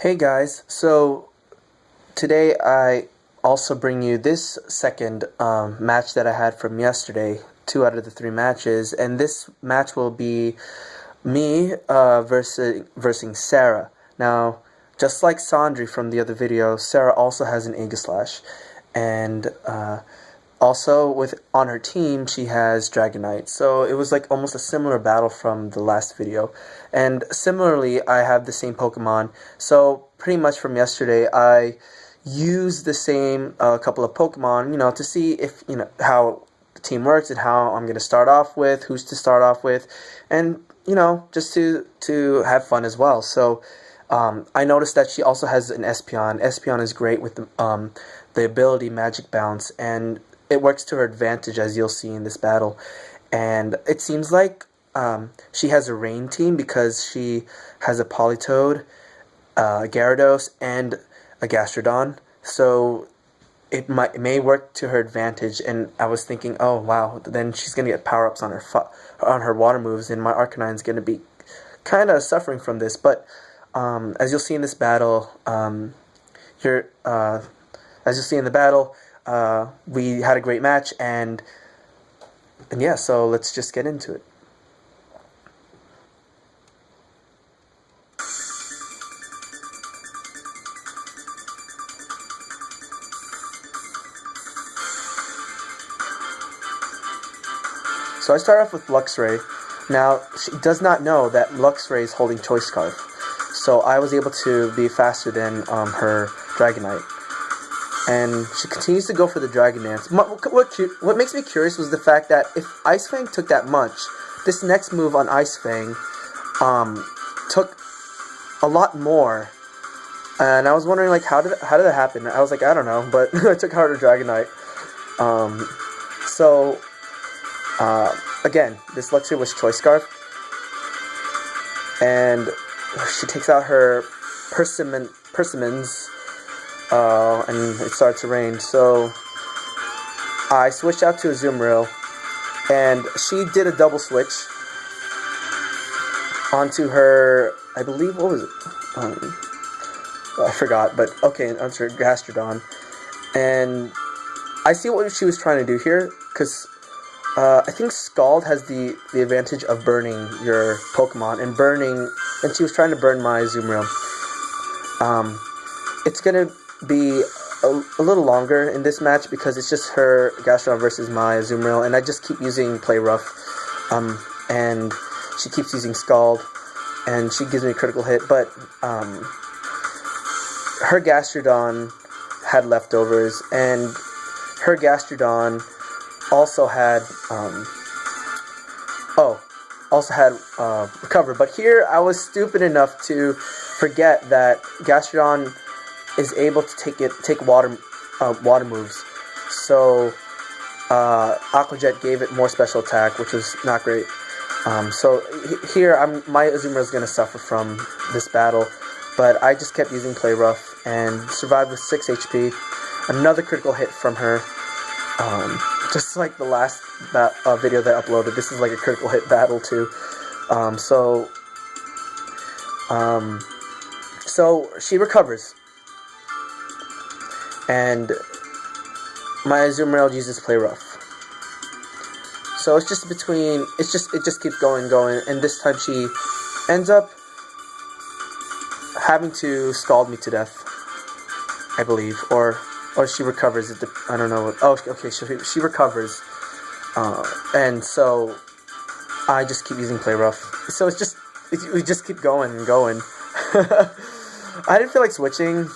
Hey guys, so today I also bring you this second match that I had from yesterday, 2 out of the 3 matches, and this match will be me versus Serah. Now, just like Sandri from the other video, Serah also has an Aegislash, and also with on her team she has Dragonite. So it was like almost a similar battle from the last video. And similarly, I have the same Pokemon. So pretty much from yesterday, I used the same couple of Pokemon, to see if how the team works and how I'm gonna start off with, who's to start off with, and just to have fun as well. So I noticed that she also has an Espeon. Espeon is great with the ability Magic Bounce, and it works to her advantage, as you'll see in this battle. And it seems like she has a rain team because she has a Politoed, a Gyarados, and a Gastrodon. So it may work to her advantage. And I was thinking, oh wow, then she's gonna get power ups on her water moves, and my Arcanine's gonna be kind of suffering from this. But as you'll see in this battle, we had a great match, and yeah, so let's just get into it. So I start off with Luxray. Now, she does not know that Luxray is holding Choice Scarf, so I was able to be faster than her Dragonite. And she continues to go for the Dragon Dance. What makes me curious was the fact that if Ice Fang took that much, this next move on Ice Fang took a lot more. And I was wondering, like, how did that happen? I was like, I don't know, but I took harder Dragonite. Again, this Luxray was Choice Scarf, and she takes out her Persimmons. And it starts to rain, so I switched out to a Azumarill, and she did a double switch onto her, I believe, what was it? I forgot, but okay, onto her Gastrodon. And I see what she was trying to do here, because I think Scald has the advantage of burning your Pokemon, and she was trying to burn my Azumarill. It's gonna be a little longer in this match because it's just her Gastrodon versus my Azumarill, and I just keep using Play Rough, and she keeps using Scald, and she gives me a critical hit, but her Gastrodon had leftovers, and her Gastrodon also had Recover. But here I was stupid enough to forget that Gastrodon is able to take water moves. So Aqua Jet gave it more special attack, which was not great. So here my Azumarill is going to suffer from this battle, but I just kept using Play Rough and survived with 6 HP. Another critical hit from her. Just like the last video that I uploaded, this is like a critical hit battle too. So she recovers, and my Azumarill uses Play Rough. So it's just it just keeps going, and this time she ends up having to scald me to death, I believe, or she recovers. I don't know. Okay, she recovers, and so I just keep using Play Rough. So we just keep going and going. I didn't feel like switching,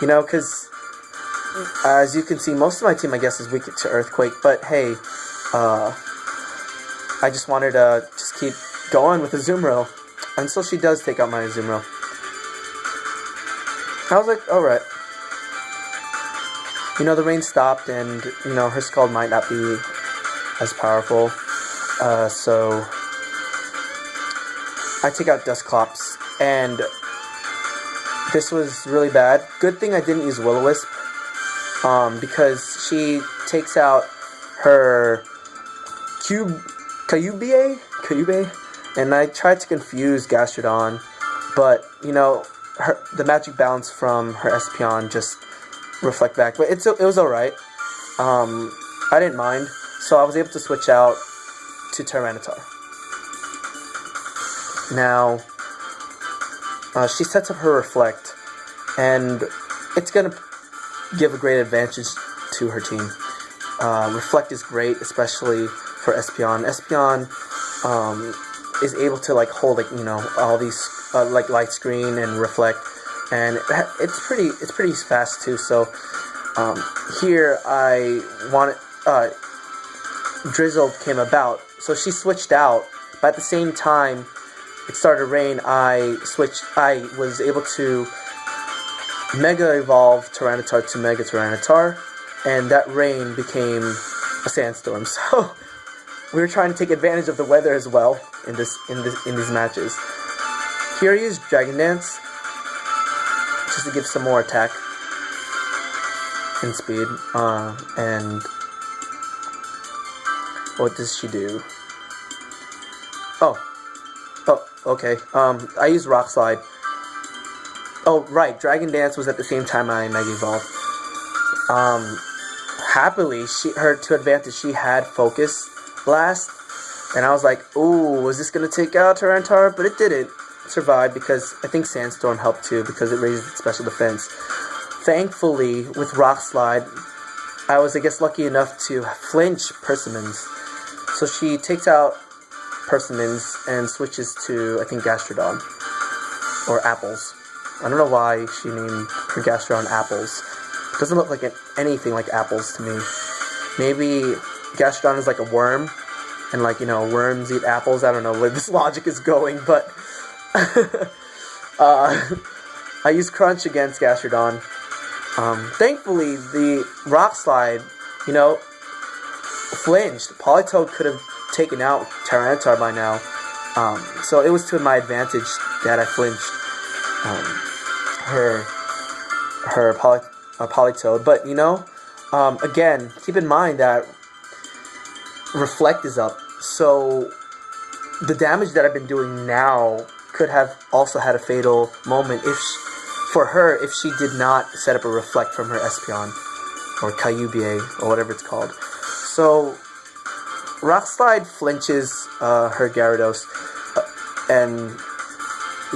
because as you can see, most of my team, I guess, is weak to Earthquake. But hey, I just wanted to just keep going with Azumarill, and so she does take out my Azumarill. I was like, all right. The rain stopped, and her Scald might not be as powerful, so I take out Dusclops, and this was really bad. Good thing I didn't use Will-O-Wisp, because she takes out her Kyubey, and I tried to confuse Gastrodon, But, you know, the magic bounce from her Espeon just reflect back. But it was alright. I didn't mind. So I was able to switch out to Tyranitar. Now, she sets up her Reflect, and it's going to give a great advantage to her team. Reflect is great, especially for Espeon. Espeon is able to like hold like, you know, all these like Light Screen and Reflect, and it's pretty fast too. So here I wanted Drizzle came about, so she switched out, but at the same time it started to rain. I was able to Mega Evolve Tyranitar to Mega Tyranitar, and that rain became a sandstorm. So we were trying to take advantage of the weather as well in these matches. Here I use Dragon Dance just to give some more attack and speed. And what does she do? Oh, okay. I use Rock Slide. Oh, right. Dragon Dance was at the same time I Mega Evolved. Happily, to advantage, she had Focus Blast, and I was like, ooh, was this gonna take out Tyranitar? But it didn't. It survived because I think Sandstorm helped too, because it raises its special defense. Thankfully, with Rock Slide, I was, I guess, lucky enough to flinch Persimmons. So she takes out Persimmons and switches to, I think, Gastrodon. Or Apples. I don't know why she named her Gastrodon Apples. It doesn't look like anything like apples to me. Maybe Gastrodon is like a worm, and like, you know, worms eat apples. I don't know where this logic is going, but I use Crunch against Gastrodon. Thankfully, the Rock Slide, you know, flinched. Politoed could have taken out Tyranitar by now. So it was to my advantage that I flinched her Politoed. But, you know, again, keep in mind that Reflect is up. So the damage that I've been doing now could have also had a fatal moment for her if she did not set up a Reflect from her Espeon or Kyubie or whatever it's called. So Rock Slide flinches her Gyarados, and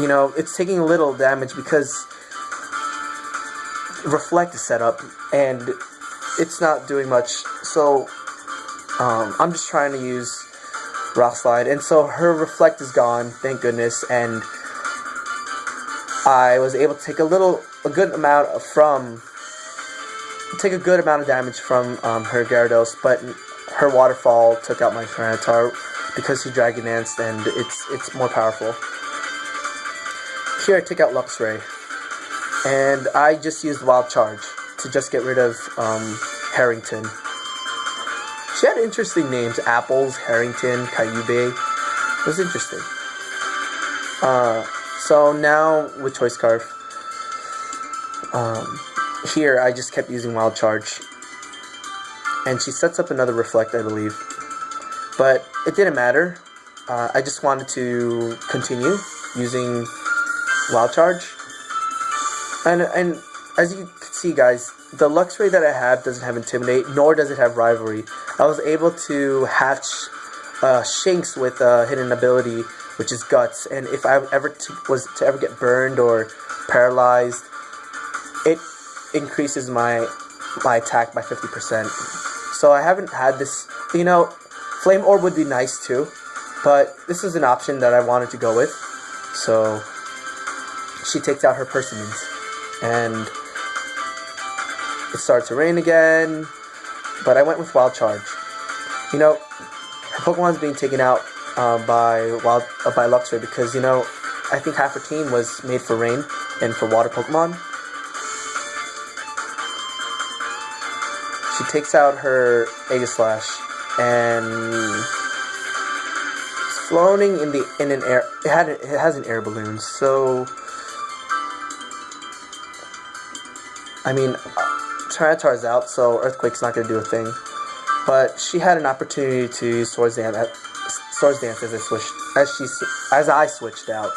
you know, it's taking a little damage because Reflect is set up and it's not doing much. So I'm just trying to use Rock Slide, and so her Reflect is gone, thank goodness, and I was able to take a good amount of damage from her Gyarados, but her Waterfall took out my Tyranitar because he Dragon Danced, and it's more powerful. Here I take out Luxray, and I just used Wild Charge to just get rid of Harrington. She had interesting names: Apples, Harrington, Kyubey. It was interesting. So now with Choice Scarf, here I just kept using Wild Charge, and she sets up another Reflect, I believe, but it didn't matter. I just wanted to continue using Wild Charge, and as you can see, guys, the Luxray that I have doesn't have Intimidate, nor does it have Rivalry. I was able to hatch Shinx with a hidden ability, which is Guts, and if I was to ever get burned or paralyzed, it increases my attack by 50%. So I haven't had this, you know, Flame Orb would be nice too, but this is an option that I wanted to go with. So she takes out her Persimmons, and it started to rain again, but I went with Wild Charge. You know, her Pokemon's being taken out by Luxray because, you know, I think half her team was made for rain and for water Pokemon. She takes out her Aegislash, and it's floating in an air. It has an air balloon, so I mean, Tyranitar's out, so Earthquake's not gonna do a thing. But she had an opportunity to use Swords Dance as I switched out.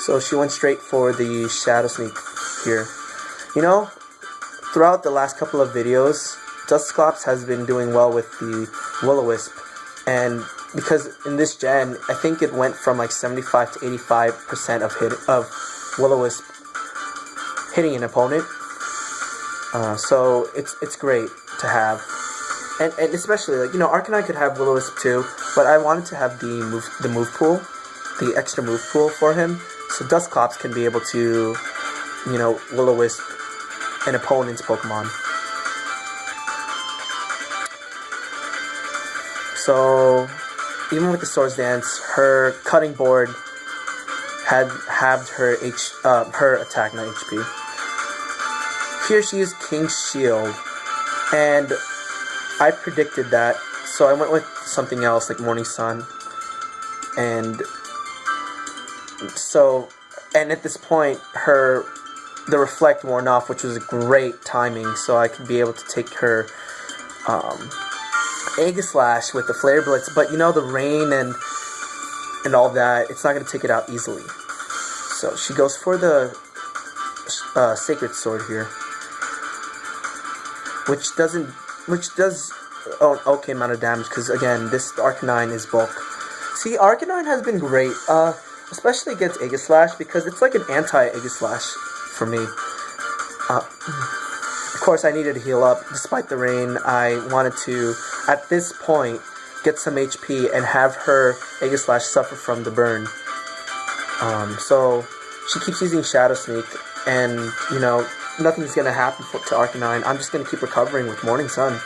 So she went straight for the Shadow Sneak here. You know, throughout the last couple of videos, Dusclops has been doing well with the Will-O-Wisp, and because in this gen, I think it went from like 75 to 85% of Will-O-Wisp hitting an opponent. So it's great to have, and especially, like, you know, Arcanine could have Will-O-Wisp too, but I wanted to have the move pool, the extra move pool for him, so Dusclops can be able to, you know, Will-O-Wisp an opponent's Pokemon. So even with the Swords Dance, her cutting board had halved her her attack, not HP. Here she is King's Shield, and I predicted that, so I went with something else like Morning Sun, and at this point the Reflect worn off, which was a great timing, so I could be able to take her Aegislash with the Flare Blitz, but you know, the rain and all that, it's not going to take it out easily. So she goes for the Sacred Sword here, which does an okay amount of damage, because again, this Arcanine is bulk. See, Arcanine has been great, especially against Aegislash, because it's like an anti-Aegislash for me. Of course, I needed to heal up. Despite the rain, I wanted to, at this point, get some HP and have her Aegislash suffer from the burn. So she keeps using Shadow Sneak, and, you know, nothing's going to happen to Arcanine. I'm just going to keep recovering with Morning Sun.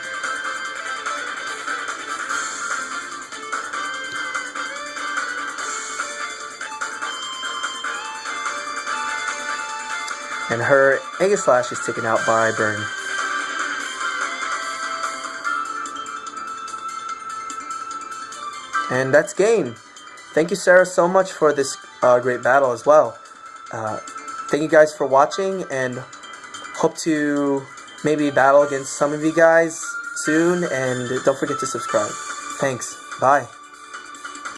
And her Aegislash is taken out by Burn. And that's game. Thank you, Serah, so much for this great battle as well. Thank you guys for watching, and hope to maybe battle against some of you guys soon. And don't forget to subscribe. Thanks. Bye.